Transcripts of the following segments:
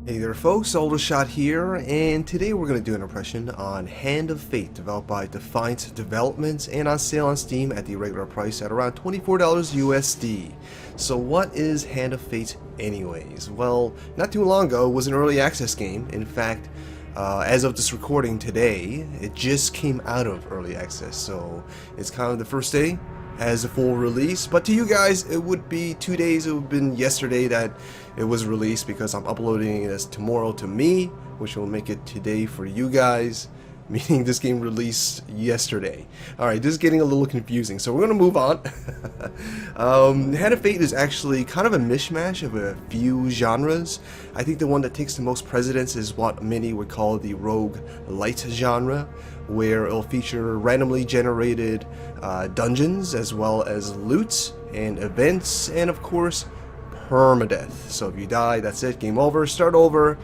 Hey there folks, Aldershot here, and today we're going to do an impression on Hand of Fate, developed by Defiant Developments and on sale on Steam at the regular price at around $24 USD. So what is Hand of Fate anyways? Well, not too long ago it was an early access game. In fact, as of this recording today, it just came out of early access, so it's kind of the first day as a full release, but to you guys it would be 2 days. It would have been yesterday that it was released because I'm uploading this tomorrow to me, which will make it today for you guys, meaning this game released yesterday. Alright, this is getting a little confusing, so we're gonna move on. Hand of Fate is actually kind of a mishmash of a few genres. I think the one that takes the most precedence is what many would call the roguelite genre, where it'll feature randomly generated dungeons as well as loot and events, and of course permadeath. So if you die, that's it, game over, start over,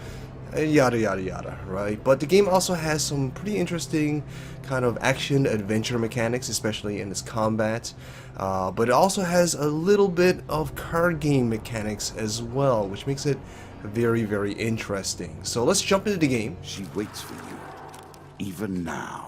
yada yada yada, right? But the game also has some pretty interesting kind of action adventure mechanics, especially in its combat, but it also has a little bit of card game mechanics as well, which makes it very interesting. So let's jump into the game. She waits for you, even now.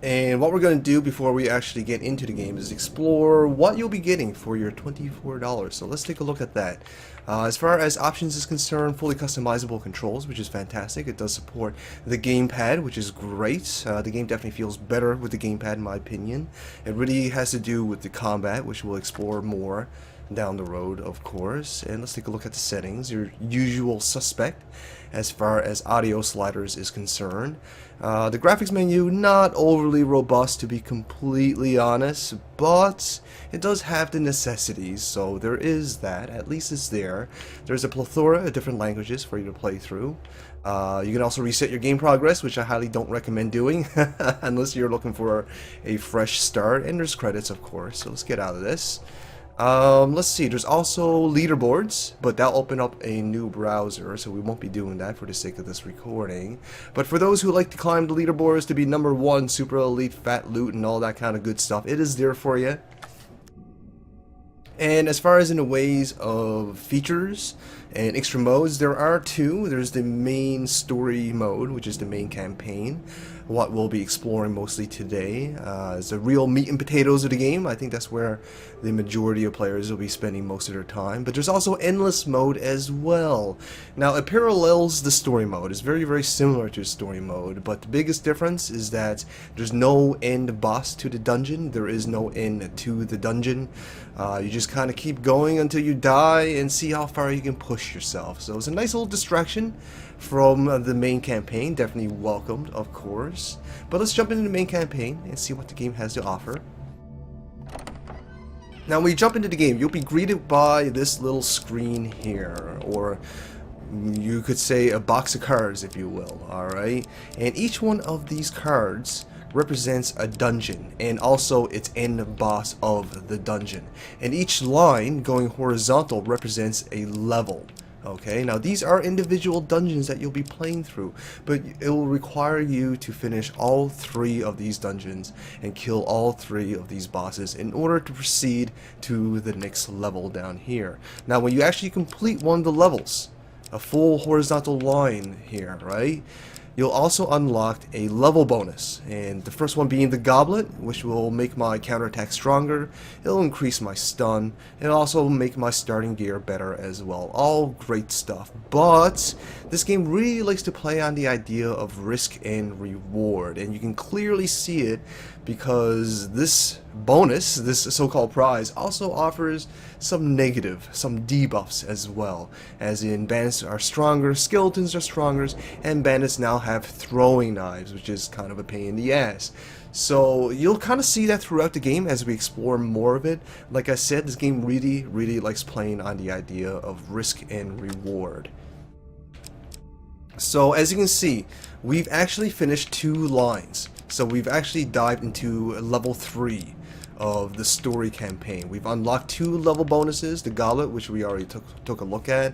And what we're going to do before we actually get into the game is explore what you'll be getting for your $24. So let's take a look at that. As far as options is concerned, fully customizable controls, which is fantastic. It does support the gamepad, which is great. The game definitely feels better with the gamepad in my opinion. It really has to do with the combat, which we'll explore more down the road, of course. And let's take a look at the settings. Your usual suspect as far as audio sliders is concerned. The graphics menu, not overly robust to be completely honest, but it does have the necessities, so there is that. At least it's there. There's a plethora of different languages for you to play through. You can also reset your game progress, which I highly don't recommend doing unless you're looking for a fresh start. And there's credits, of course, so let's get out of this. Let's see, there's also leaderboards, but that'll open up a new browser, so we won't be doing that for the sake of this recording. But for those who like to climb the leaderboards to be #1, super elite, fat loot, and all that kind of good stuff, it is there for you. And as far as in the ways of features and extra modes, there are two. There's the main story mode, which is the main campaign. What we'll be exploring mostly today is the real meat and potatoes of the game. I think that's where the majority of players will be spending most of their time. But there's also endless mode as well. Now it parallels the story mode. It's very similar to story mode, but the biggest difference is that there's no end boss to the dungeon. There is no end to the dungeon. You just kind of keep going until you die and see how far you can push yourself. So it's a nice little distraction from the main campaign. Definitely welcomed, of course. But let's jump into the main campaign and see what the game has to offer. Now when you jump into the game, you'll be greeted by this little screen here, or you could say a box of cards, if you will. Alright, and each one of these cards represents a dungeon and also its end boss of the dungeon, and each line going horizontal represents a level. Okay, now these are individual dungeons that you'll be playing through, but it will require you to finish all 3 of these dungeons and kill all 3 of these bosses in order to proceed to the next level down here. Now when you actually complete one of the levels, a full horizontal line here, right, you'll also unlock a level bonus, and the first one being the goblet, which will make my counterattack stronger. It'll increase my stun, and also make my starting gear better as well. All great stuff, but this game really likes to play on the idea of risk and reward, and you can clearly see it because this bonus, this so-called prize, also offers some negative, some debuffs as well, as in bandits are stronger, skeletons are stronger, and bandits now have throwing knives, which is kind of a pain in the ass. So you'll kind of see that throughout the game as we explore more of it. Like I said, this game really likes playing on the idea of risk and reward. So as you can see, we've actually finished 2 lines. So we've actually dived into level 3 of the story campaign. We've unlocked 2 level bonuses, the goblet, which we already took a look at,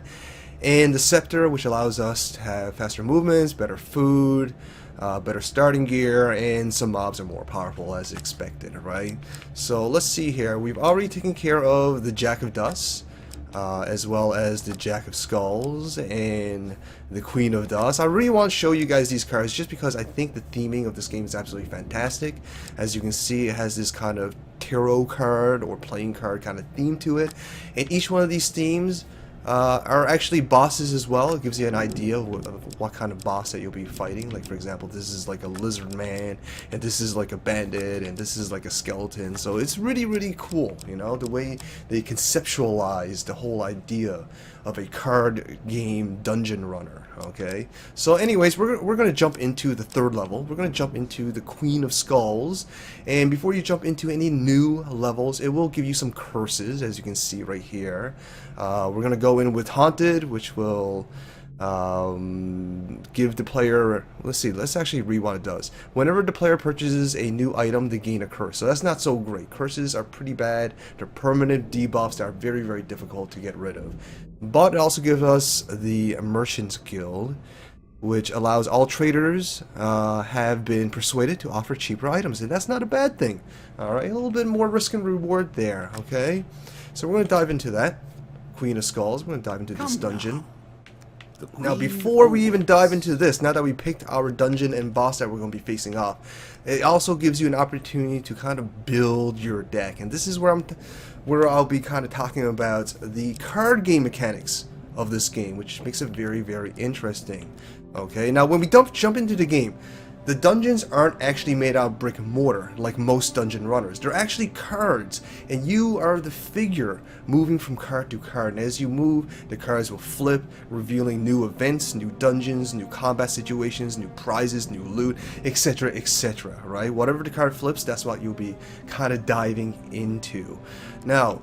and the scepter, which allows us to have faster movements, better food, better starting gear, and some mobs are more powerful as expected, right? So let's see here. We've already taken care of the Jack of Dust. as well as the Jack of Skulls and the Queen of Dust. I really want to show you guys these cards just because I think the theming of this game is absolutely fantastic. As you can see, it has this kind of tarot card or playing card kind of theme to it, and each one of these themes are actually bosses as well. It gives you an idea of what kind of boss that you'll be fighting. Like, for example, this is like a lizard man, and this is like a bandit, and this is like a skeleton. So it's really, really cool, you know, the way they conceptualize the whole idea of a card game dungeon runner. Okay, so anyways, we're going to jump into the third level. We're going to jump into the Queen of Skulls, and before you jump into any new levels, it will give you some curses, as you can see right here. We're going to go in with Haunted, which will give the player, let's actually read what it does. Whenever the player purchases a new item, they gain a curse. So that's not so great. Curses are pretty bad. They're permanent debuffs that are very, very difficult to get rid of. But it also gives us the Merchants Guild, which allows all traders have been persuaded to offer cheaper items, and that's not a bad thing. Alright, a little bit more risk and reward there, okay? So we're going to dive into that. Queen of Skulls, we're going to dive into this dungeon. Now, before we even dive into this, now that we picked our dungeon and boss that we're going to be facing off, it also gives you an opportunity to kind of build your deck. And this is where I'll be kind of talking about the card game mechanics of this game, which makes it very, very interesting. Okay, now when we jump into the game, the dungeons aren't actually made out of brick and mortar like most dungeon runners. They're actually cards, and you are the figure moving from card to card. And as you move, the cards will flip, revealing new events, new dungeons, new combat situations, new prizes, new loot, etc., etc. Right? Whatever the card flips, that's what you'll be kind of diving into. Now,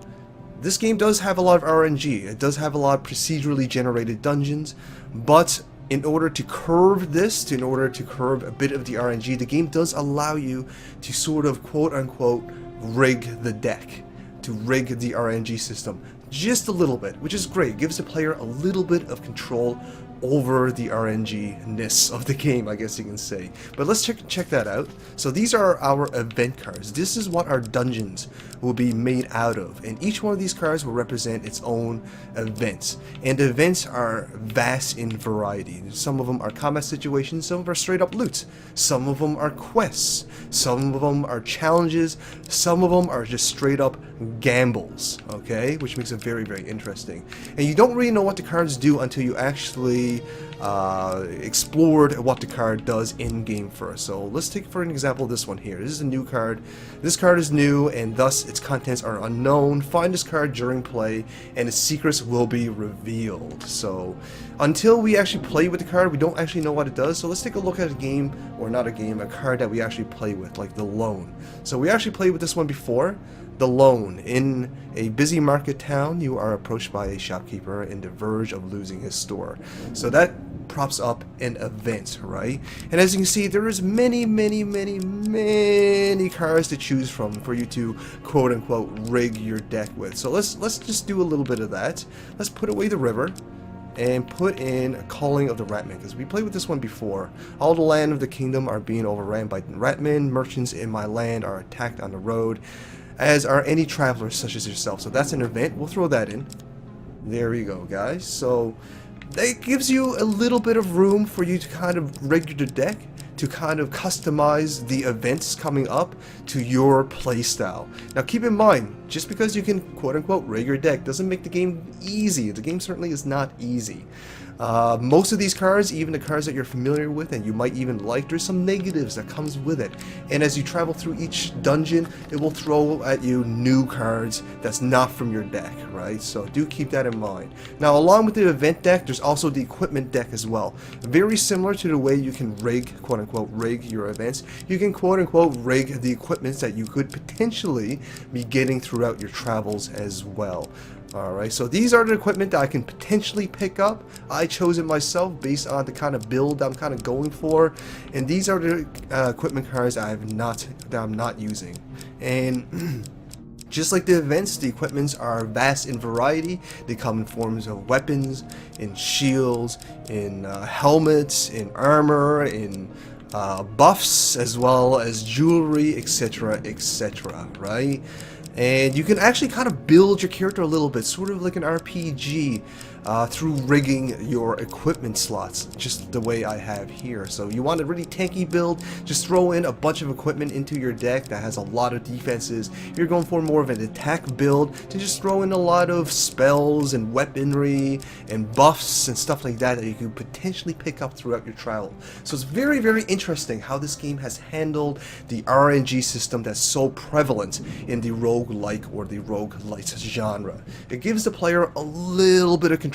this game does have a lot of RNG. It does have a lot of procedurally generated dungeons, but in order to curb this, in order to curb a bit of the RNG, the game does allow you to sort of quote-unquote rig the deck, to rig the RNG system just a little bit, which is great. It gives the player a little bit of control over the RNG-ness of the game, I guess you can say. But let's check that out. So these are our event cards. This is what our dungeons will be made out of, and each one of these cards will represent its own events. And the events are vast in variety. Some of them are combat situations, some of them are straight up loot, some of them are quests, some of them are challenges, some of them are just straight up gambles, okay, which makes it very, very interesting. And you don't really know what the cards do until you actually explored what the card does in game first. So let's take for an example this one here. This is a new card. This card is new, and thus its contents are unknown. Find this card during play and its secrets will be revealed. So until we actually play with the card, we don't actually know what it does. So let's take a look at a game, or not a game, a card that we actually play with, like the Loan. So we actually played with this one before. The Loan. In a busy market town, you are approached by a shopkeeper in the verge of losing his store. So that props up an event, right? And as you can see, there is many cards to choose from for you to quote-unquote rig your deck with. So let's just do a little bit of that. Let's put away the river and put in a Calling of the Ratmen, because we played with this one before. All the land of the kingdom are being overran by ratmen. Merchants in my land are attacked on the road, as are any travelers such as yourself. So that's an event. We'll throw that in. There we go, guys. So that gives you a little bit of room for you to kind of rig your deck, to kind of customize the events coming up to your playstyle. Now keep in mind, just because you can quote-unquote rig your deck doesn't make the game easy. The game certainly is not easy. Most of these cards, even the cards that you're familiar with and you might even like, there's some negatives that comes with it. And as you travel through each dungeon, it will throw at you new cards that's not from your deck, right? So do keep that in mind. Now, along with the event deck, there's also the equipment deck as well. Very similar to the way you can rig, quote-unquote, rig your events. You can, quote-unquote, rig the equipments that you could potentially be getting throughout your travels as well. Alright, so these are the equipment that I can potentially pick up. I chose it myself based on the kind of build I'm kind of going for, and these are the equipment cards I'm not using. And just like the events, the equipments are vast in variety. They come in forms of weapons, in shields, in helmets, in armor, in buffs, as well as jewelry, etc., etc., right? And you can actually kind of build your character a little bit, sort of like an RPG, through rigging your equipment slots, just the way I have here. So you want a really tanky build, just throw in a bunch of equipment into your deck that has a lot of defenses. You're going for more of an attack build, to just throw in a lot of spells and weaponry and buffs and stuff like that that you could potentially pick up throughout your travel. So it's very, very interesting how this game has handled the RNG system that's so prevalent in the roguelike or the roguelite genre. It gives the player a little bit of control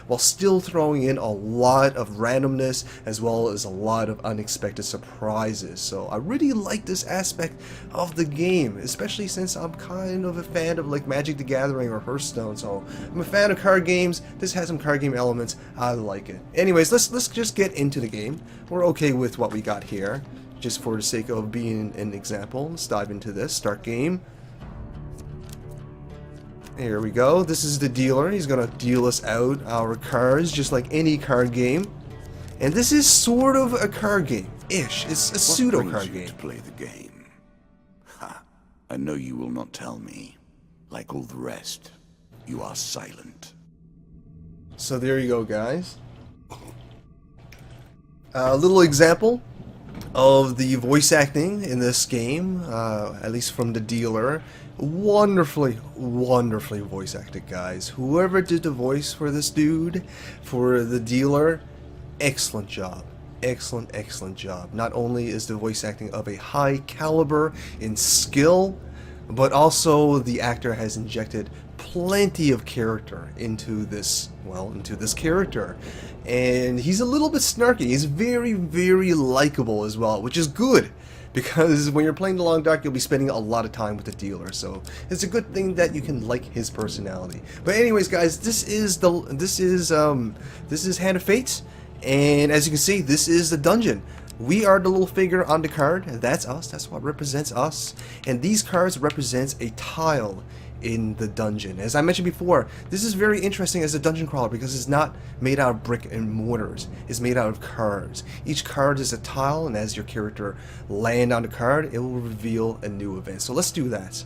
while still throwing in a lot of randomness as well as a lot of unexpected surprises. So I really like this aspect of the game, especially since I'm kind of a fan of like Magic the Gathering or Hearthstone. So I'm a fan of card games. This has some card game elements. I like it. Anyways, let's just get into the game. We're okay with what we got here. Just for the sake of being an example, let's dive into this. Start game. Here we go. This is the dealer. He's gonna deal us out our cards just like any card game. And this is sort of a card game-ish. It's a pseudo card game. To play the game? Ha! I know you will not tell me. Like all the rest, you are silent. So there you go, guys. A little example of the voice acting in this game, at least from the dealer. Wonderfully voice acted, guys. Whoever did the voice for this dude, for the dealer, excellent job. Excellent job. Not only is the voice acting of a high caliber in skill, but also the actor has injected plenty of character into this, well, into this character. And he's a little bit snarky. He's very likable as well, which is good. Because when you're playing The Long Dark, you'll be spending a lot of time with the dealer, so it's a good thing that you can like his personality. But anyways, guys, this is Hand of Fate, and as you can see, this is the dungeon. We are the little figure on the card. That's us. That's what represents us. And these cards represents a tile in the dungeon. As I mentioned before, this is very interesting as a dungeon crawler because it's not made out of brick and mortars. It's made out of cards. Each card is a tile, and as your character land on the card, it will reveal a new event. So let's do that.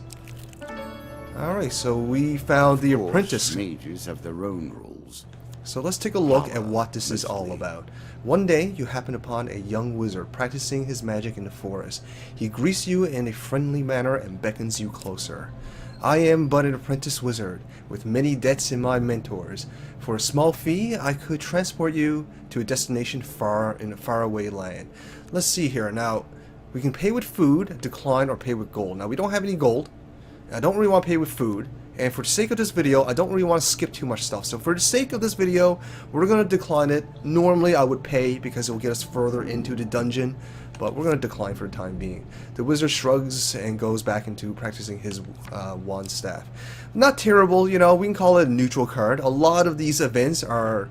Alright, so we found the apprentice. Mages have their own rules. So let's take a look at what this is all about. One day, you happen upon a young wizard practicing his magic in the forest. He greets you in a friendly manner and beckons you closer. I am but an apprentice wizard, with many debts in my mentors. For a small fee, I could transport you to a destination far in a faraway land. Let's see here. Now, we can pay with food, decline, or pay with gold. Now, we don't have any gold. I don't really want to pay with food. And for the sake of this video, I don't really want to skip too much stuff. So for the sake of this video, we're going to decline it. Normally, I would pay because it will get us further into the dungeon. But we're going to decline for the time being. The wizard shrugs and goes back into practicing his wand staff. Not terrible, you know, we can call it a neutral card. A lot of these events are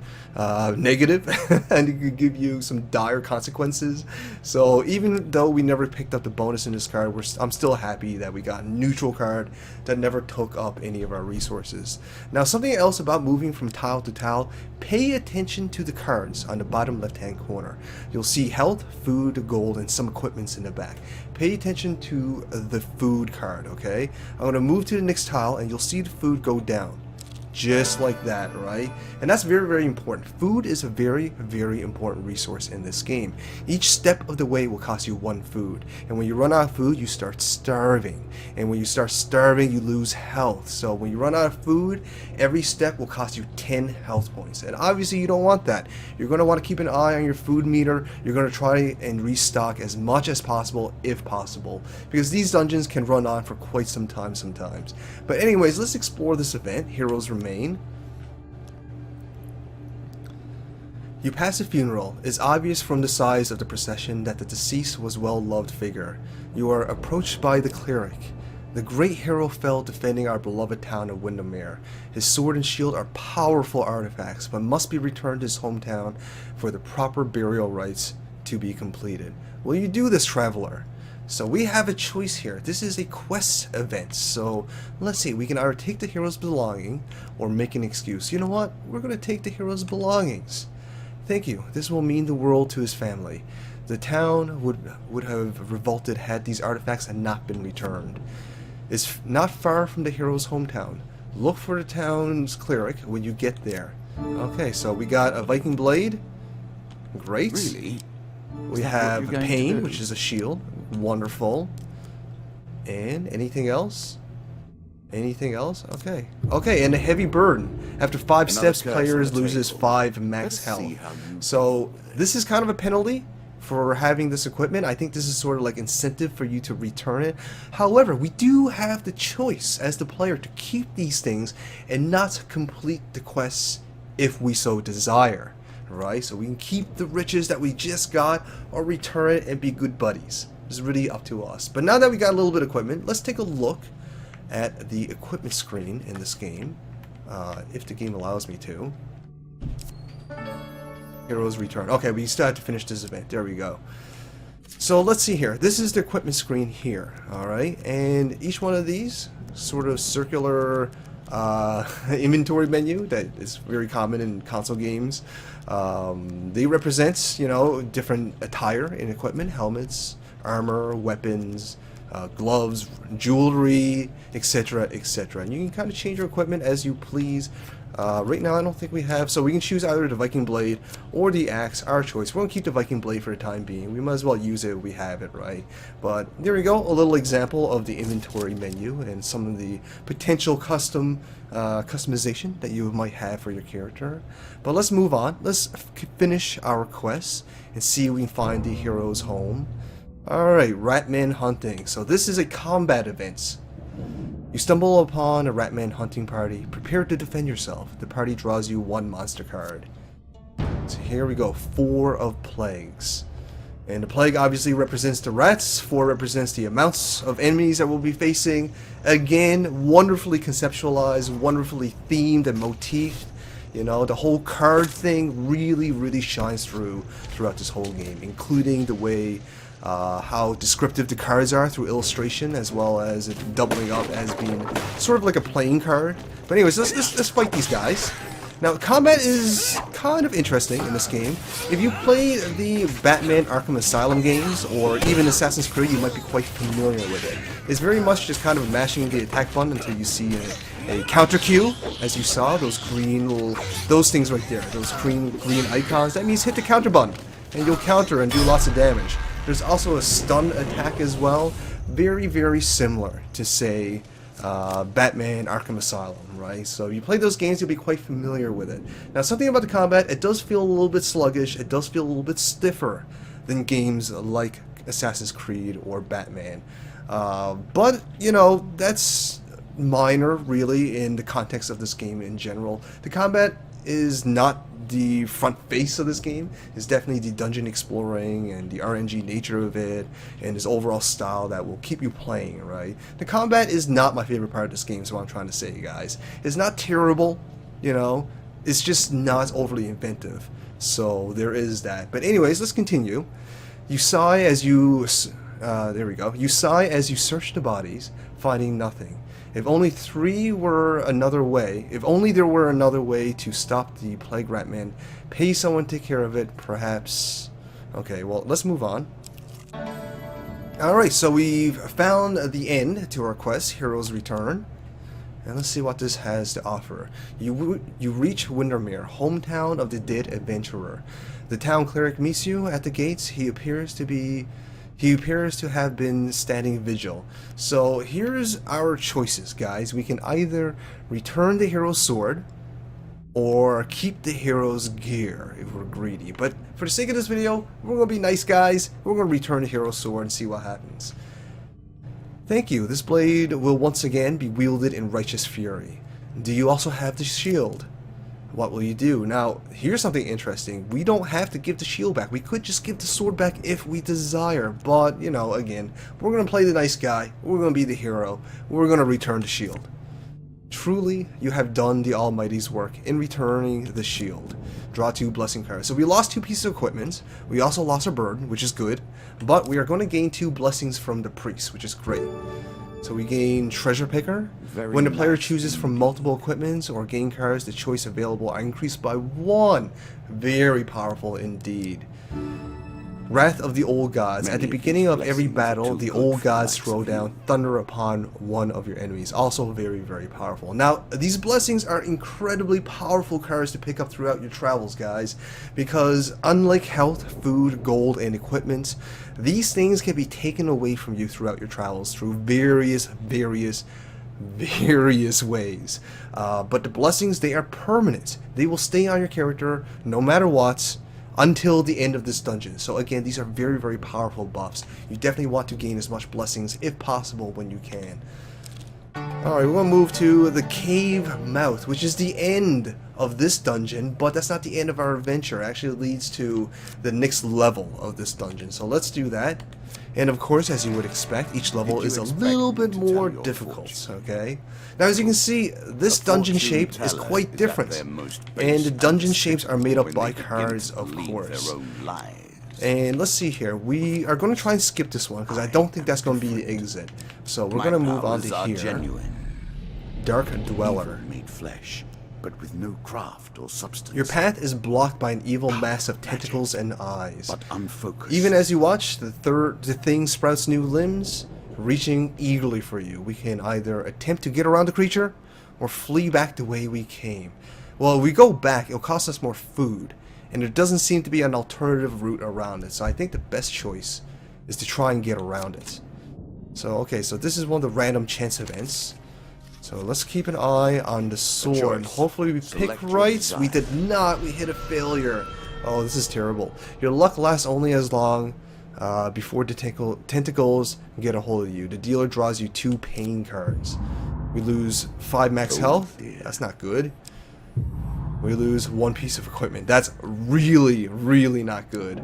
negative and it could give you some dire consequences. So even though we never picked up the bonus in this card, I'm still happy that we got a neutral card that never took up any of our resources. Now, something else about moving from tile to tile, pay attention to the cards on the bottom left hand corner. You'll see health, food, gold, and some equipments in the back. Pay attention to the food card, okay? I'm going to move to the next tile and you'll see the food go down. Just like that, right? And that's very important. Food is a very important resource in this game. Each step of the way will cost you 1 food. And when you run out of food, you start starving. And when you start starving, you lose health. So when you run out of food, every step will cost you 10 health points. And obviously you don't want that. You're going to want to keep an eye on your food meter. You're going to try and restock as much as possible, if possible. Because these dungeons can run on for quite some time sometimes. But anyways, let's explore this event, Heroes Remain. You pass a funeral. It's obvious from the size of the procession that the deceased was a well-loved figure. You are approached by the cleric. The great hero fell defending our beloved town of Windermere. His sword and shield are powerful artifacts, but must be returned to his hometown for the proper burial rites to be completed. Will you do this, traveler? So we have a choice here. This is a quest event, so let's see, we can either take the hero's belonging or make an excuse. You know what? We're going to take the hero's belongings. Thank you. This will mean the world to his family. The town would have revolted had these artifacts had not been returned. is not far from the hero's hometown. Look for the town's cleric when you get there. Okay, so we got a Viking blade. Great. Really? We have a pain, which is a shield. Wonderful. And anything else? Anything else? Okay. Okay, and a heavy burden. After 5 steps, players loses 5 max health. So this is kind of a penalty for having this equipment. I think this is sort of like incentive for you to return it. However, we do have the choice as the player to keep these things and not complete the quests if we so desire. Right? So we can keep the riches that we just got or return it and be good buddies. It's really up to us. But now that we got a little bit of equipment, let's take a look at the equipment screen in this game, if the game allows me to. Heroes return. Okay, we still have to finish this event. There we go. So let's see here. This is the equipment screen here. Alright, and each one of these sort of circular inventory menu that is very common in console games. They represent, you know, different attire and equipment, helmets, armor, weapons, gloves, jewelry, etc., etc. And you can kind of change your equipment as you please. Right now I don't think we have, so we can choose either the Viking blade or the axe, our choice. We're going to keep the Viking blade for the time being. We might as well use it if we have it, right? But there we go, a little example of the inventory menu and some of the potential customization that you might have for your character. But let's move on. Let's finish our quest and see if we can find the hero's home. Alright, Ratman hunting. So this is a combat event. You stumble upon a Ratman hunting party. Prepare to defend yourself. The party draws you 1 monster card. So here we go, 4 of plagues. And the plague obviously represents the rats, 4 represents the amounts of enemies that we'll be facing. Again, wonderfully conceptualized, wonderfully themed and motifed. You know, the whole card thing really shines throughout this whole game, including the way how descriptive the cards are through illustration, as well as it doubling up as being sort of like a playing card. But anyways, let's fight these guys. Now, combat is kind of interesting in this game. If you play the Batman Arkham Asylum games, or even Assassin's Creed, you might be quite familiar with it. It's very much just kind of mashing the attack button until you see a counter cue, as you saw, those green little, those things right there, those green icons. That means hit the counter button, and you'll counter and do lots of damage. There's also a stun attack as well, very similar to, say, Batman Arkham Asylum, right? So if you play those games, you'll be quite familiar with it. Now, something about the combat, it does feel a little bit sluggish, it does feel a little bit stiffer than games like Assassin's Creed or Batman. But, you know, that's minor, really, in the context of this game in general. The combat is not the front face of this game. It's definitely the dungeon exploring and the RNG nature of it and its overall style that will keep you playing, right? The combat is not my favorite part of this game, is what I'm trying to say, guys. It's not terrible, you know, it's just not overly inventive. So there is that. But anyways, let's continue. You sigh as you there we go. You sigh as you search the bodies, finding nothing. If only there were another way to stop the plague Ratman, pay someone to take care of it, perhaps. Okay, well, let's move on. Alright, so we've found the end to our quest, Hero's Return. And let's see what this has to offer. You reach Windermere, hometown of the dead adventurer. The town cleric meets you at the gates. He appears to have been standing vigil. So here's our choices, guys. We can either return the hero's sword or keep the hero's gear if we're greedy. But for the sake of this video, we're going to be nice guys. We're going to return the hero's sword and see what happens. Thank you. This blade will once again be wielded in righteous fury. Do you also have the shield? What will you do? Now, here's something interesting. We don't have to give the shield back. We could just give the sword back if we desire. But, you know, again, we're going to play the nice guy. We're going to be the hero. We're going to return the shield. Truly, you have done the Almighty's work in returning the shield. Draw 2 blessing cards. So we lost 2 pieces of equipment. We also lost a bird, which is good. But we are going to gain 2 blessings from the priest, which is great. So we gain Treasure Picker. When the player chooses from multiple equipments or game cards, the choice available are increased by 1. Very powerful indeed. Wrath of the Old Gods. At the beginning of every battle, the Old Gods throw down thunder upon one of your enemies. Also very, very powerful. Now, these blessings are incredibly powerful cards to pick up throughout your travels, guys, because unlike health, food, gold, and equipment, these things can be taken away from you throughout your travels through various ways. But the blessings, they are permanent. They will stay on your character no matter what, until the end of this dungeon. So again, these are very, very powerful buffs. You definitely want to gain as much blessings if possible when you can. Alright, we're going to move to the cave mouth, which is the end of this dungeon, but that's not the end of our adventure. It actually leads to the next level of this dungeon. So let's do that. And of course, as you would expect, each level is a little bit more difficult, okay? Now, as you can see, this dungeon shape is quite different. And the dungeon shapes are made up by cards, of course. And let's see here. We are going to try and skip this one, because I don't think that's going to be the exit. So we're going to move on to here. Dark Dweller. Made flesh, but with no craft or substance. Your path is blocked by an evil mass of tentacles and eyes. But unfocused. Even as you watch, the thing sprouts new limbs, reaching eagerly for you. We can either attempt to get around the creature, or flee back the way we came. Well, if we go back, it'll cost us more food, and there doesn't seem to be an alternative route around it. So I think the best choice is to try and get around it. So, okay, so this is one of the random chance events. So let's keep an eye on the sword. Hopefully we pick right. We did not. We hit a failure. Oh, this is terrible. Your luck lasts only as long before the tentacles get a hold of you. The dealer draws you 2 pain cards. We lose 5 max health. That's not good. We lose 1 piece of equipment. That's really, really not good.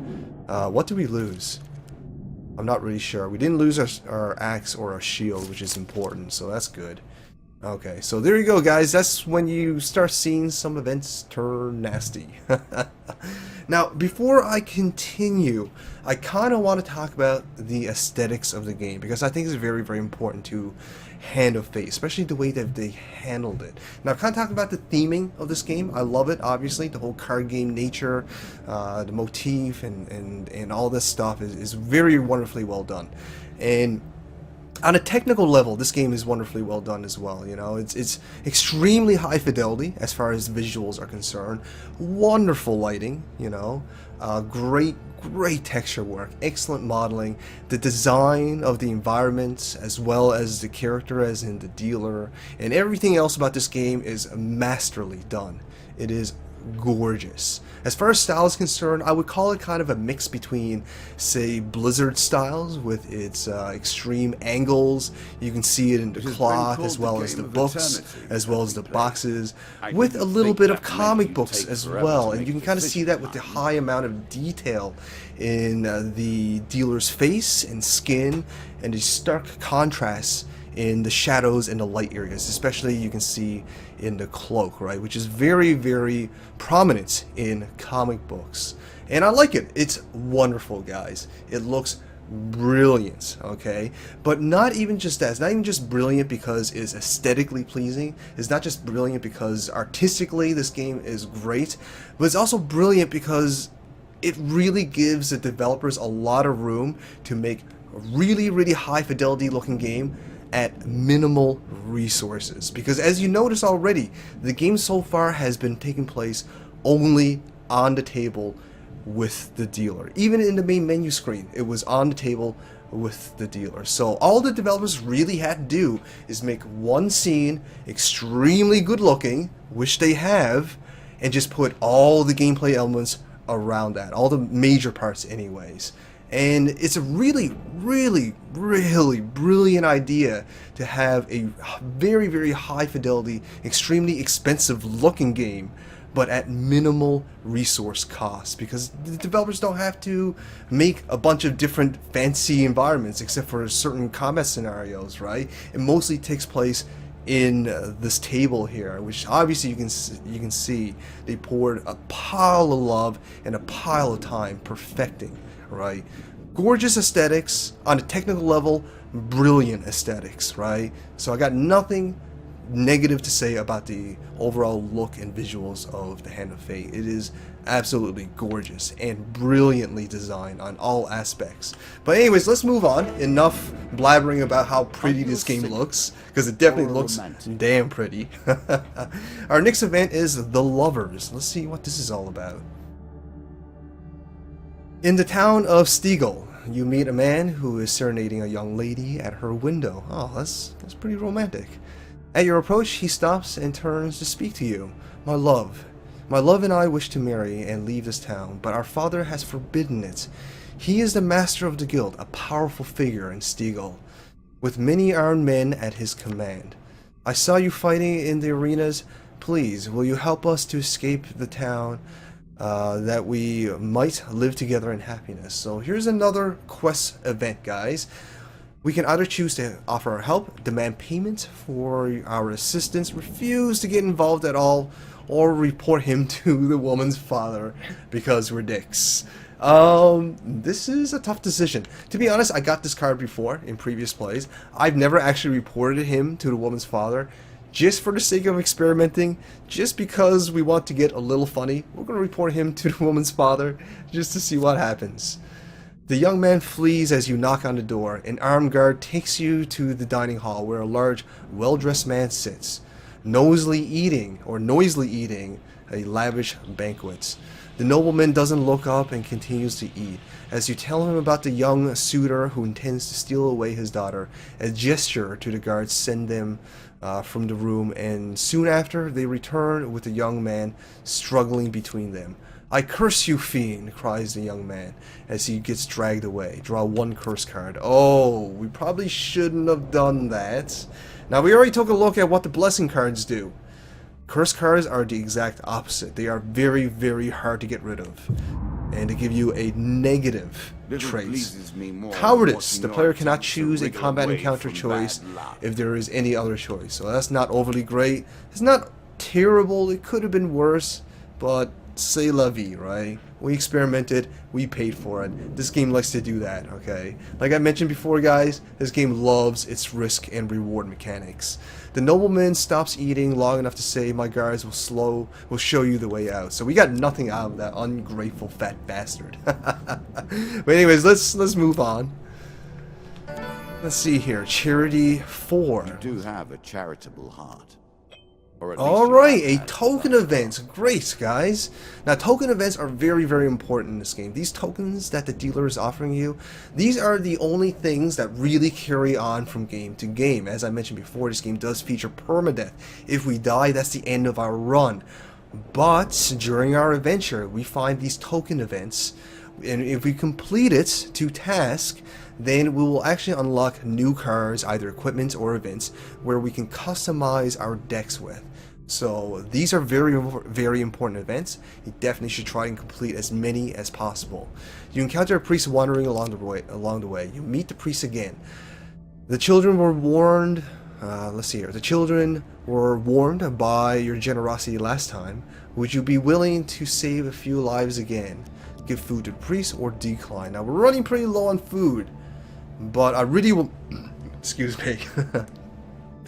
What do we lose? I'm not really sure. We didn't lose our axe or our shield, which is important, so that's good. Okay, so there you go, guys. That's when you start seeing some events turn nasty. Now, before I continue, I kind of want to talk about the aesthetics of the game, because I think it's very, very important to Hand of Fate, especially the way that they handled it. Now, I've kind of talked about the theming of this game. I love it, obviously. The whole card game nature, the motif, and all this stuff is very wonderfully well done. And on a technical level, this game is wonderfully well done as well. You know, it's extremely high fidelity as far as visuals are concerned. Wonderful lighting, you know, great texture work, excellent modeling, the design of the environments as well as the character as in the dealer, and everything else about this game is masterly done. It is gorgeous. As far as style is concerned, I would call it kind of a mix between, say, Blizzard styles with its extreme angles. You can see it in the cloth as well as the books, as well as the boxes, with a little bit of comic books as well. And you can kind of see that with the high amount of detail in the dealer's face and skin, and the stark contrasts in the shadows and the light areas, especially you can see in the cloak, right, which is very, very prominent in comic books. And I like it. It's wonderful, guys. It looks brilliant, okay? But not even just that. It's not even just brilliant because it's aesthetically pleasing. It's not just brilliant because artistically this game is great, but it's also brilliant because it really gives the developers a lot of room to make a really, really high fidelity looking game at minimal resources. Because as you notice already, the game so far has been taking place only on the table with the dealer. Even in the main menu screen, it was on the table with the dealer. So all the developers really had to do is make one scene extremely good looking, which they have, and just put all the gameplay elements around that, all the major parts anyways. And it's a really, really, really brilliant idea to have a very, very high fidelity, extremely expensive looking game, but at minimal resource costs, because the developers don't have to make a bunch of different fancy environments except for certain combat scenarios, right? It mostly takes place in this table here, which obviously you can see they poured a pile of love and a pile of time perfecting, right? Gorgeous aesthetics on a technical level, brilliant aesthetics, right? So I got nothing negative to say about the overall look and visuals of the Hand of Fate. It is absolutely gorgeous and brilliantly designed on all aspects. But anyways, let's move on. Enough blabbering about how pretty this game looks, because it definitely looks damn pretty. Our next event is The Lovers. Let's see what this is all about. In the town of Stiegel, you meet a man who is serenading a young lady at her window. Oh, that's pretty romantic. At your approach, he stops and turns to speak to you. My love and I wish to marry and leave this town, but our father has forbidden it. He is the master of the guild, a powerful figure in Stiegel, with many armed men at his command. I saw you fighting in the arenas. Please, will you help us to escape the town, that we might live together in happiness? So here's another quest event, guys. We can either choose to offer our help, demand payment for our assistance, refuse to get involved at all, or report him to the woman's father because we're dicks. This is a tough decision. To be honest, I got this card before in previous plays. I've never actually reported him to the woman's father, just for the sake of experimenting, just because we want to get a little funny. We're going to report him to the woman's father just to see what happens. The young man flees as you knock on the door. An armed guard takes you to the dining hall where a large, well-dressed man sits, noisily eating a lavish banquet. The nobleman doesn't look up and continues to eat. As you tell him about the young suitor who intends to steal away his daughter, a gesture to the guards send them from the room, and soon after they return with the young man struggling between them. I curse you, fiend, cries the young man as he gets dragged away. Draw one curse card. Oh, we probably shouldn't have done that. Now, we already took a look at what the blessing cards do. Curse cards are the exact opposite. They are very, very hard to get rid of. And they give you a negative trait. Cowardice. The player cannot choose a combat encounter choice if there is any other choice. So that's not overly great. It's not terrible. It could have been worse, but c'est la vie, right? We experimented, we paid for it. This game likes to do that, okay? Like I mentioned before, guys, this game loves its risk and reward mechanics. The nobleman stops eating long enough to say, my guards will show you the way out. So we got nothing out of that ungrateful fat bastard. But anyways, let's move on. Let's see here. Charity 4. You do have a charitable heart. Alright, a token event. Great, guys. Now, token events are very, very important in this game. These tokens that the dealer is offering you, these are the only things that really carry on from game to game. As I mentioned before, this game does feature permadeath. If we die, that's the end of our run. But during our adventure, we find these token events, and if we complete it to task, then we will actually unlock new cards, either equipment or events, where we can customize our decks with. So these are very, very important events. You definitely should try and complete as many as possible. You encounter a priest wandering along the way. You meet the priest again. The children were warned. Let's see here. The children were warned by your generosity last time. Would you be willing to save a few lives again? Give food to the priest or decline. Now we're running pretty low on food, but I really will. Excuse me.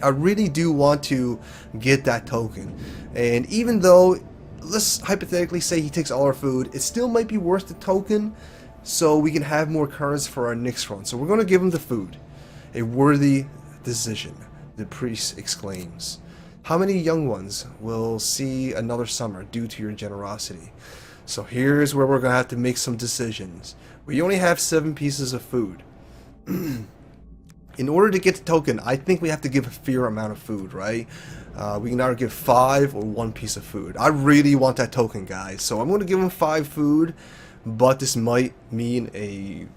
I really do want to get that token, and even though, let's hypothetically say he takes all our food, it still might be worth the token, so we can have more cards for our next run. So we're going to give him the food. A worthy decision, the priest exclaims. How many young ones will see another summer due to your generosity? So here's where we're going to have to make some decisions. We only have 7 pieces of food. In order to get the token, I think we have to give a fair amount of food, right? We can either give 5 or 1 piece of food. I really want that token, guys. So I'm going to give him 5 food, but this might mean a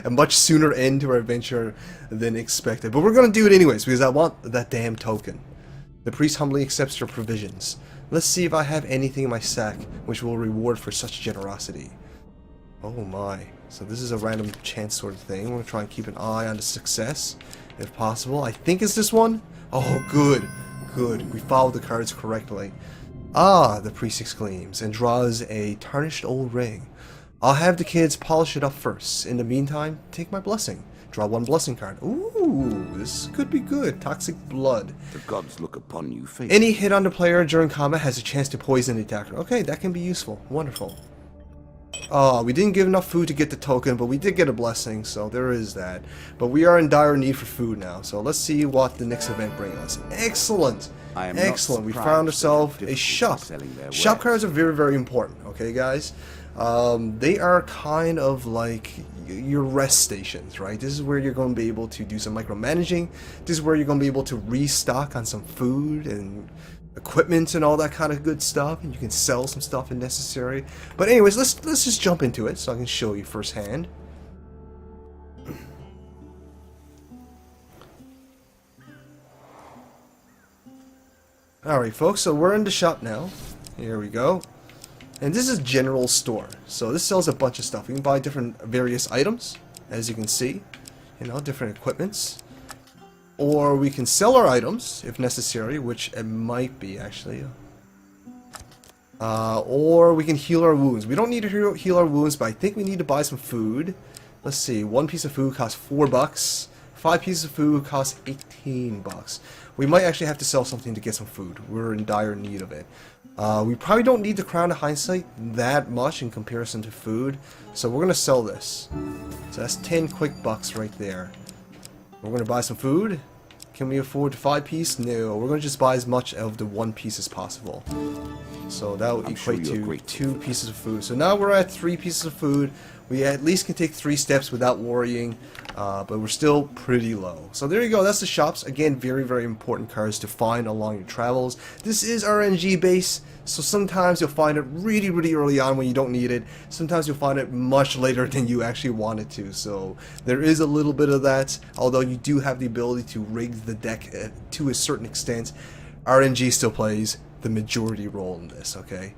a much sooner end to our adventure than expected. But we're going to do it anyways, because I want that damn token. The priest humbly accepts your provisions. Let's see if I have anything in my sack which will reward for such generosity. Oh my. So this is a random chance sort of thing. We're going to try and keep an eye on the success, if possible. I think it's this one. Oh, good. Good. We followed the cards correctly. Ah, the priest exclaims, and draws a tarnished old ring. I'll have the kids polish it up first. In the meantime, take my blessing. Draw 1 blessing card. Ooh, this could be good. Toxic blood. The gods look upon you faithfully. Any hit on the player during combat has a chance to poison the attacker. Okay, that can be useful. Wonderful. Oh, we didn't give enough food to get the token, but we did get a blessing, so there is that. But we are in dire need for food now, so let's see what the next event brings us. Excellent! Excellent. We found ourselves a shop. Shop cards are very, very important, okay, guys? They are kind of like your rest stations, right? This is where you're going to be able to do some micromanaging. This is where you're going to be able to restock on some food and equipment and all that kind of good stuff, and you can sell some stuff if necessary. But anyways, let's just jump into it so I can show you firsthand. Alright folks, so we're in the shop now. Here we go. And this is general store. So this sells a bunch of stuff. We can buy different various items, as you can see. You know, different equipments. Or we can sell our items, if necessary, which it might be, actually. Or we can heal our wounds. We don't need to heal our wounds, but I think we need to buy some food. Let's see, 1 piece of food costs $4. 5 pieces of food costs $18. We might actually have to sell something to get some food. We're in dire need of it. We probably don't need the Crown of Hindsight that much in comparison to food, so we're going to sell this. So that's 10 quick bucks right there. We're going to buy some food. Can we afford the 5-piece? No, we're going to just buy as much of the 1 piece as possible. So that would equate to 2 pieces of food. So now we're at 3 pieces of food. We at least can take 3 steps without worrying, but we're still pretty low. So there you go, that's the shops. Again, very, very important cards to find along your travels. This is RNG based, so sometimes you'll find it really, really early on when you don't need it. Sometimes you'll find it much later than you actually wanted to. So there is a little bit of that, although you do have the ability to rig the deck to a certain extent. RNG still plays the majority role in this, okay?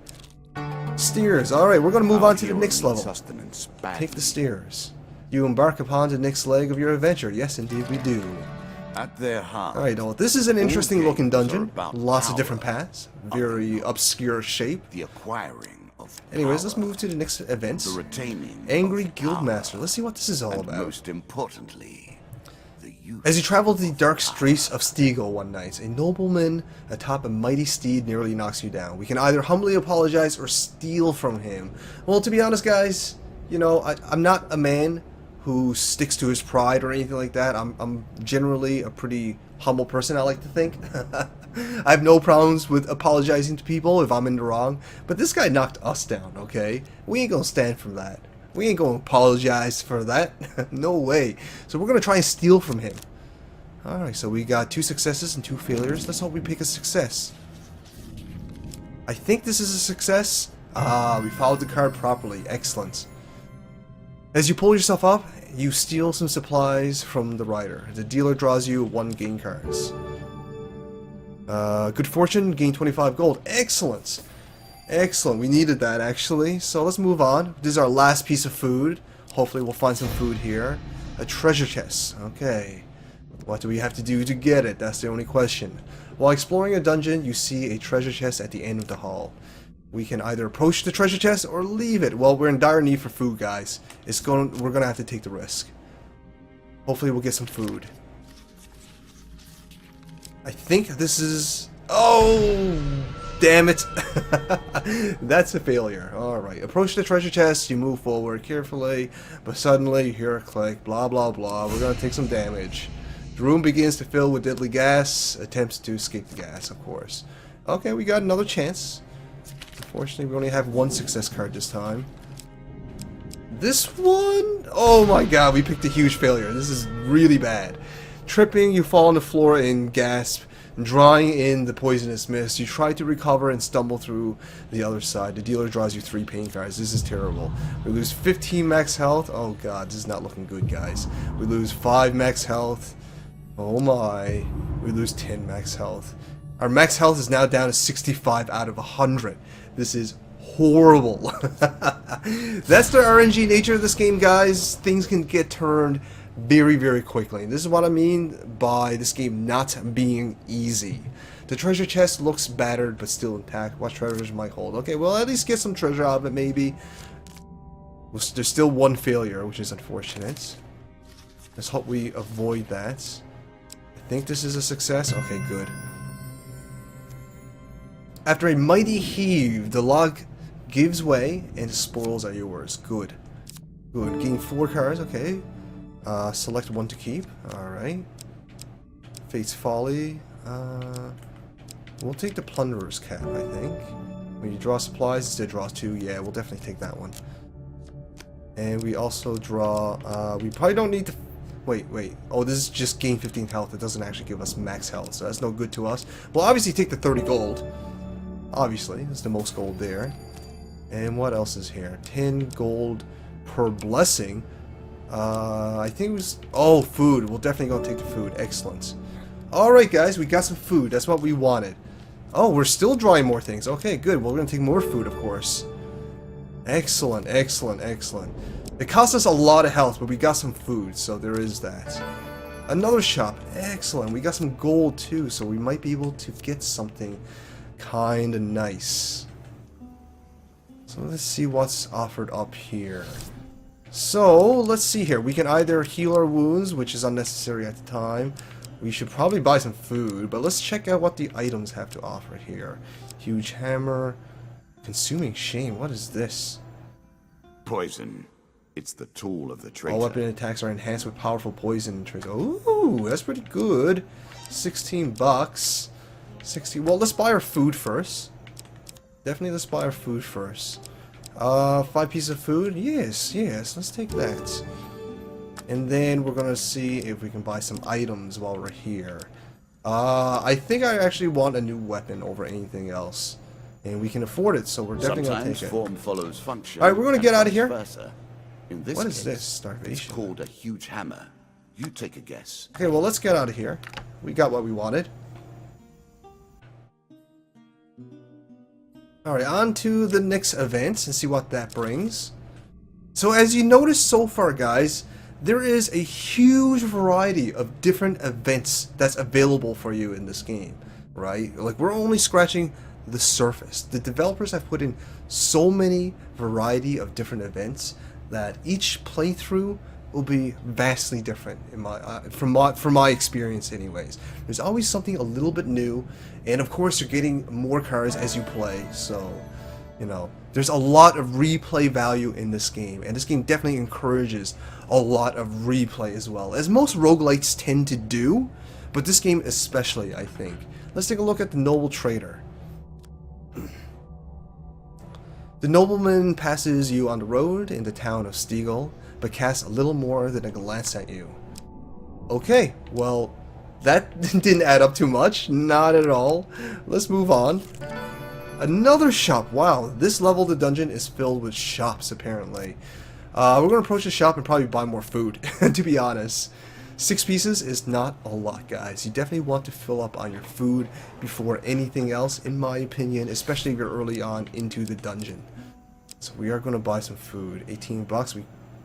Steers. Alright, we're going to move on to the next level. Take the steers. You embark upon the next leg of your adventure. Yes, indeed we do. At their heart, Alright, well, this is an interesting looking dungeon. Lots of different paths. Very obscure shape. the acquiring of Anyways, power, let's move to the next event. the retaining Angry of Guildmaster. power, Let's see what this is all and about. most importantly, the use As you travel the dark streets of Stiegel one night, a nobleman atop a mighty steed nearly knocks you down. We can either humbly apologize or steal from him. Well, to be honest, guys, you know, I'm not a man who sticks to his pride or anything like that. I'm generally a pretty humble person, I like to think. I have no problems with apologizing to people if I'm in the wrong, but this guy knocked us down, okay? We ain't gonna stand for that. We ain't gonna apologize for that. No way. So we're gonna try and steal from him. Alright, so we got 2 successes and 2 failures. Let's hope we pick a success. I think this is a success. Ah, we followed the card properly. Excellent. As you pull yourself up, you steal some supplies from the rider. The dealer draws you 1 gain cards. Good fortune, gain 25 gold. Excellent. Excellent. We needed that, actually. So let's move on. This is our last piece of food. Hopefully we'll find some food here. A treasure chest. Okay. What do we have to do to get it? That's the only question. While exploring a dungeon, you see a treasure chest at the end of the hall. We can either approach the treasure chest or leave it. Well, we're in dire need for food, guys. We're gonna have to take the risk. Hopefully we'll get some food. I think this is... Oh! Damn it! That's a failure. Alright, approach the treasure chest, you move forward carefully, but suddenly you hear a click, blah blah blah, we're gonna take some damage. The room begins to fill with deadly gas, attempts to escape the gas, of course. Okay, we got another chance. Unfortunately, we only have 1 success card this time. This one? Oh my god, we picked a huge failure. This is really bad. Tripping, you fall on the floor and gasp. Drawing in the poisonous mist, you try to recover and stumble through the other side. The dealer draws you 3 pain cards. This is terrible. We lose 15 max health. Oh god, this is not looking good, guys. We lose 5 max health. Oh my. We lose 10 max health. Our max health is now down to 65 out of 100. This is horrible. That's the RNG nature of this game, guys. Things can get turned very, very quickly. And this is what I mean by this game not being easy. The treasure chest looks battered but still intact. What treasures might hold? Okay, well, at least get some treasure out of it, maybe. There's still 1 failure, which is unfortunate. Let's hope we avoid that. I think this is a success. Okay, good. After a mighty heave, the log gives way and the spoils are yours. Good. Good. Gain 4 cards. Okay. Select one to keep. Alright. Fate's Folly. We'll take the Plunderer's Cap, I think. When you draw supplies, instead draw 2. Yeah, we'll definitely take that one. And we also draw... we probably don't need to... Wait. Oh, this is just gain 15 health. It doesn't actually give us max health, so that's no good to us. We'll obviously take the 30 gold. Obviously, that's the most gold there. And what else is here? 10 gold per blessing. I think it was... Oh, food. We'll definitely go take the food. Excellent. Alright, guys. We got some food. That's what we wanted. Oh, we're still drawing more things. Okay, good. Well, we're going to take more food, of course. Excellent, excellent, excellent. It cost us a lot of health, but we got some food, so there is that. Another shop. Excellent. We got some gold, too, so we might be able to get something kind of nice. So let's see what's offered up here. So, let's see here. We can either heal our wounds, which is unnecessary at the time. We should probably buy some food, but let's check out what the items have to offer here. Huge hammer. Consuming shame. What is this? Poison. It's the tool of the traitor. All weapon attacks are enhanced with powerful poison and traitor. Ooh, that's pretty good. 16 bucks. 16. Well, let's buy our food first. Definitely let's buy our food first. 5 pieces of food? Yes, let's take that. And then we're gonna see if we can buy some items while we're here. I think I actually want a new weapon over anything else. And we can afford it, so we're definitely gonna take it. Form follows function. Alright, we're gonna get out of here. In this What is case, this? Starvation. It's called a huge hammer. You take a guess. Okay, well, let's get out of here. We got what we wanted. Alright, on to the next event and see what that brings. So as you notice so far, guys, there is a huge variety of different events that's available for you in this game, right? Like, we're only scratching the surface. The developers have put in so many variety of different events that each playthrough will be vastly different in my from my experience anyways. There's always something a little bit new, and of course you're getting more cards as you play, so you know there's a lot of replay value in this game, and this game definitely encourages a lot of replay as well, as most roguelites tend to do, but this game especially, I think. Let's take a look at the Noble Trader. The nobleman passes you on the road in the town of Stiegel, but casts a little more than a glance at you. Okay, well, that didn't add up too much. Not at all. Let's move on. Another shop. Wow, this level of the dungeon is filled with shops, apparently. We're going to approach the shop and probably buy more food, to be honest. 6 pieces is not a lot, guys. You definitely want to fill up on your food before anything else, in my opinion, especially if you're early on into the dungeon. So we are going to buy some food. 18 bucks.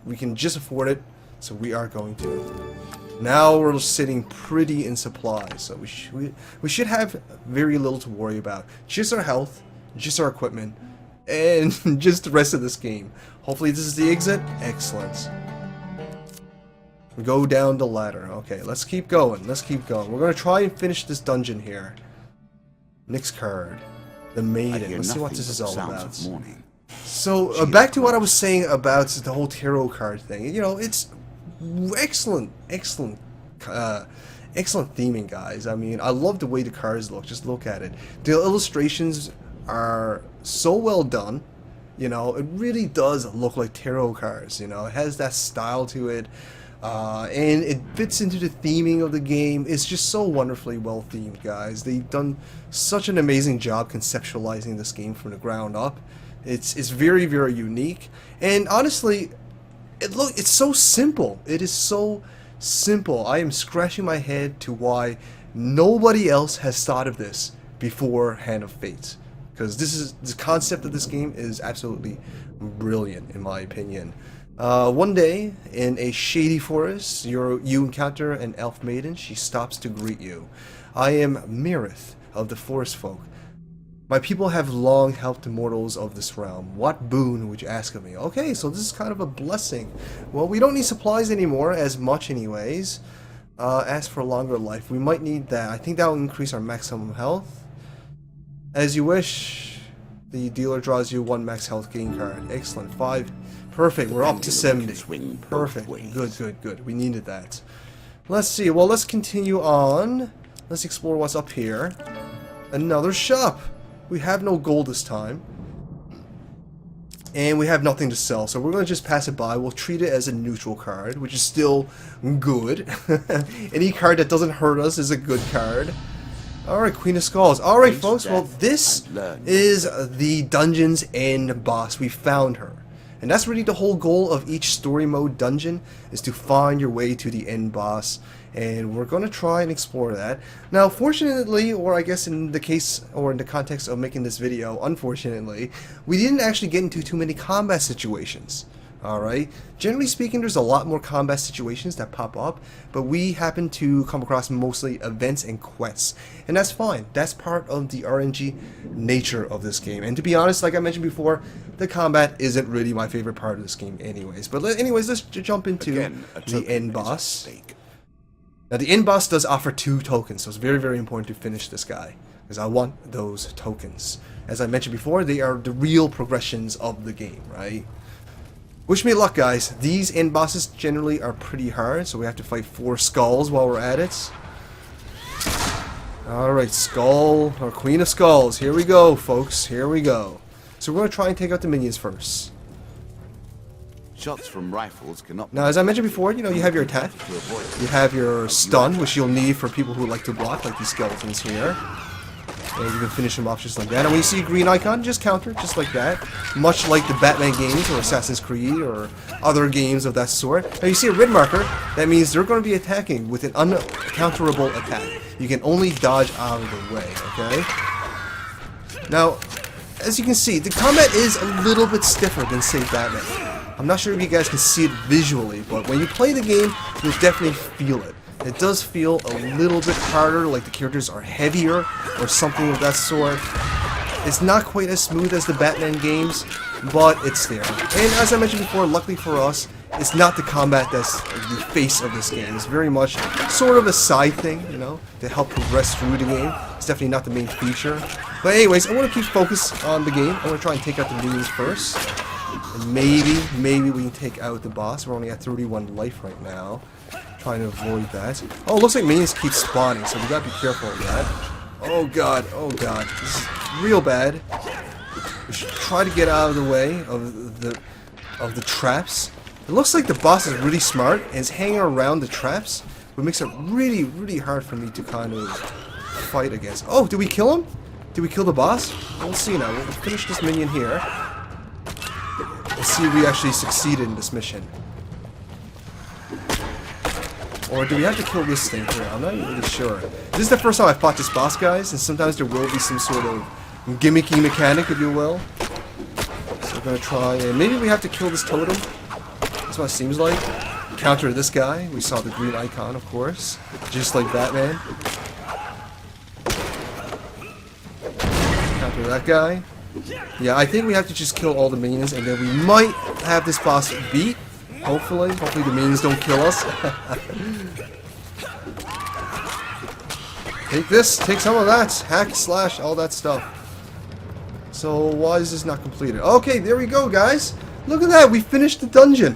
We can just afford it, so we are going to. Now we're sitting pretty in supply, so we should have very little to worry about. Just our health, just our equipment, and just the rest of this game. Hopefully this is the exit. Excellent. Go down the ladder. Okay, let's keep going. Let's keep going. We're going to try and finish this dungeon here. Next card. The Maiden. Let's see what this is all about. So, back to what I was saying about the whole tarot card thing. You know, it's excellent theming, guys. I mean, I love the way the cards look. Just look at it. The illustrations are so well done. You know, it really does look like tarot cards. You know, it has that style to it. And it fits into the theming of the game. It's just so wonderfully well themed, guys. They've done such an amazing job conceptualizing this game from the ground up. It's very, very unique, and honestly, it's so simple. It is so simple. I am scratching my head to why nobody else has thought of this before Hand of Fate, because the concept of this game is absolutely brilliant, in my opinion. One day, in a shady forest, you encounter an elf maiden. She stops to greet you. I am Mirith of the Forest Folk. My people have long helped the mortals of this realm. What boon would you ask of me? Okay, so this is kind of a blessing. Well, we don't need supplies anymore, as much anyways. Ask for a longer life. We might need that. I think that will increase our maximum health. As you wish. The dealer draws you 1 max health gain card. Excellent. 5. Perfect. We're up to 70. Perfect. Good. We needed that. Let's see. Well, let's continue on. Let's explore what's up here. Another shop. We have no gold this time. And we have nothing to sell, so we're going to just pass it by. We'll treat it as a neutral card, which is still good. Any card that doesn't hurt us is a good card. Alright, Queen of Skulls. Alright, folks, well, this is the dungeon's end boss. We found her. And that's really the whole goal of each story mode dungeon, is to find your way to the end boss. And we're going to try and explore that. Now, fortunately, or I guess in the case, or in the context of making this video, unfortunately, we didn't actually get into too many combat situations. Alright? Generally speaking, there's a lot more combat situations that pop up, but we happen to come across mostly events and quests. And that's fine. That's part of the RNG nature of this game. And to be honest, like I mentioned before, the combat isn't really my favorite part of this game anyways. But anyways, let's jump into the end boss. Now, the end boss does offer 2 tokens, so it's very, very important to finish this guy, because I want those tokens. As I mentioned before, they are the real progressions of the game, right? Wish me luck, guys. These end bosses generally are pretty hard, so we have to fight 4 skulls while we're at it. Alright, Skull, or Queen of Skulls. Here we go, folks. Here we go. So we're going to try and take out the minions first. Shots from rifles cannot. Now, as I mentioned before, you know, you have your attack, you have your stun, which you'll need for people who like to block, like these skeletons here. And you can finish them off just like that. And when you see a green icon, just counter, just like that. Much like the Batman games, or Assassin's Creed, or other games of that sort. Now, you see a red marker, that means they're going to be attacking with an uncounterable attack. You can only dodge out of the way, okay? Now, as you can see, the combat is a little bit stiffer than, say, Batman. I'm not sure if you guys can see it visually, but when you play the game, you'll definitely feel it. It does feel a little bit harder, like the characters are heavier, or something of that sort. It's not quite as smooth as the Batman games, but it's there. And as I mentioned before, luckily for us, it's not the combat that's the face of this game. It's very much sort of a side thing, you know, to help progress through the game. It's definitely not the main feature. But anyways, I want to keep focused on the game. I want to try and take out the minions first. And maybe we can take out the boss. We're only at 31 life right now. Trying to avoid that. Oh, it looks like minions keep spawning, so we gotta be careful of that. Oh god, this is real bad. We should try to get out of the way of the traps. It looks like the boss is really smart and is hanging around the traps, which makes it really, really hard for me to kind of fight against. Oh, did we kill him? Did we kill the boss? We'll see now. We'll finish this minion here. Let's see if we actually succeeded in this mission. Or do we have to kill this thing here? I'm not really sure. This is the first time I fought this boss, guys, and sometimes there will be some sort of gimmicky mechanic, if you will. So we're gonna try, and maybe we have to kill this totem. That's what it seems like. Counter this guy. We saw the green icon, of course, just like Batman. Counter that guy. Yeah, I think we have to just kill all the minions, and then we might have this boss beat. Hopefully the minions don't kill us. Take this, take some of that. Hack, slash, all that stuff. So why is this not completed? Okay, there we go, guys. Look at that, we finished the dungeon.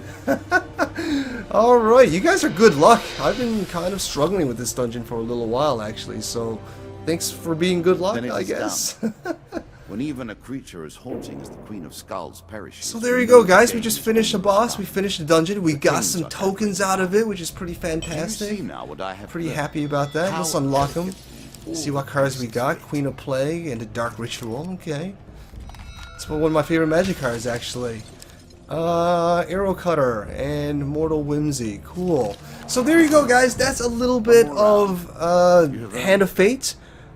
Alright, you guys are good luck. I've been kind of struggling with this dungeon for a little while, actually, so thanks for being good luck, I guess. When even a creature as haunting as the Queen of Skulls perishes. So there you go, guys. We just finished the boss. We finished the dungeon. We got some tokens out of it, which is pretty fantastic. Pretty happy about that. Let's unlock them. See what cards we got. Queen of Plague and the Dark Ritual. Okay. It's one of my favorite magic cards, actually. Arrow Cutter and Mortal Whimsy. Cool. So there you go, guys. That's a little bit of Hand of Fate.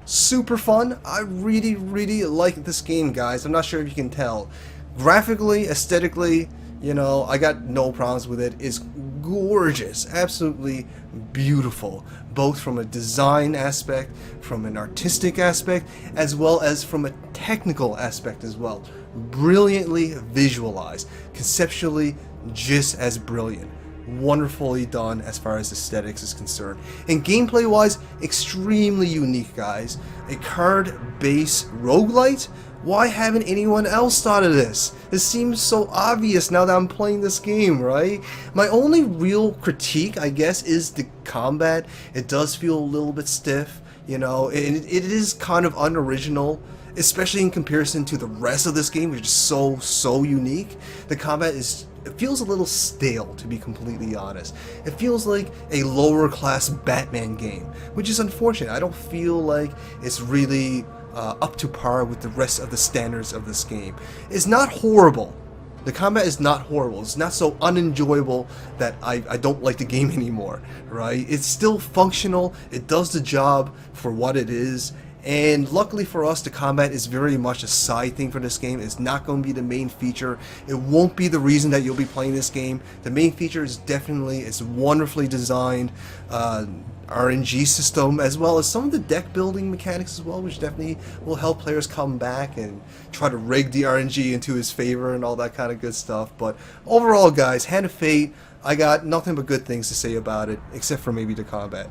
Super fun. I really, really like this game, guys. I'm not sure if you can tell. Graphically, aesthetically, You know, I got no problems with it. It's gorgeous, absolutely beautiful, both from a design aspect, from an artistic aspect, as well as from a technical aspect as well. Brilliantly visualized, conceptually just as brilliant. Wonderfully done as far as aesthetics is concerned. And gameplay wise, extremely unique, guys. A card-based roguelite? Why haven't anyone else thought of this? This seems so obvious now that I'm playing this game, right? My only real critique, I guess, is the combat. It does feel a little bit stiff, you know, and it is kind of unoriginal, especially in comparison to the rest of this game, which is so unique. The combat it feels a little stale, to be completely honest. It feels like a lower class Batman game, which is unfortunate. I don't feel like it's really up to par with the rest of the standards of this game. It's not horrible. The combat is not horrible. It's not so unenjoyable that I don't like the game anymore, right? It's still functional. It does the job for what it is. And luckily for us, the combat is very much a side thing for this game. It's not going to be the main feature. It won't be the reason that you'll be playing this game. The main feature is definitely its wonderfully designed RNG system, as well as some of the deck building mechanics as well, which definitely will help players come back and try to rig the RNG into his favor and all that kind of good stuff. But overall, guys, Hand of Fate, I got nothing but good things to say about it, except for maybe the combat.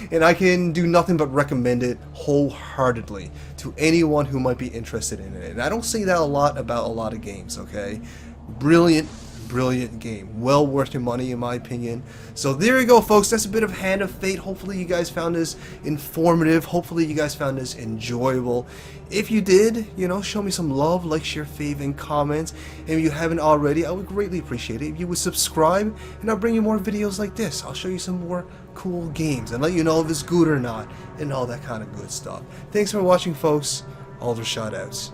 And I can do nothing but recommend it wholeheartedly to anyone who might be interested in it. And I don't say that a lot about a lot of games, okay? Brilliant game, well worth your money in my opinion. So there you go, folks. That's a bit of Hand of Fate. Hopefully you guys found this informative. Hopefully you guys found this enjoyable. If you did, you know, show me some love, like, share, fave, and comments. And if you haven't already, I would greatly appreciate it if you would subscribe, and I'll bring you more videos like this. I'll show you some more cool games and let you know if it's good or not and all that kind of good stuff. Thanks for watching, folks. All the shout outs.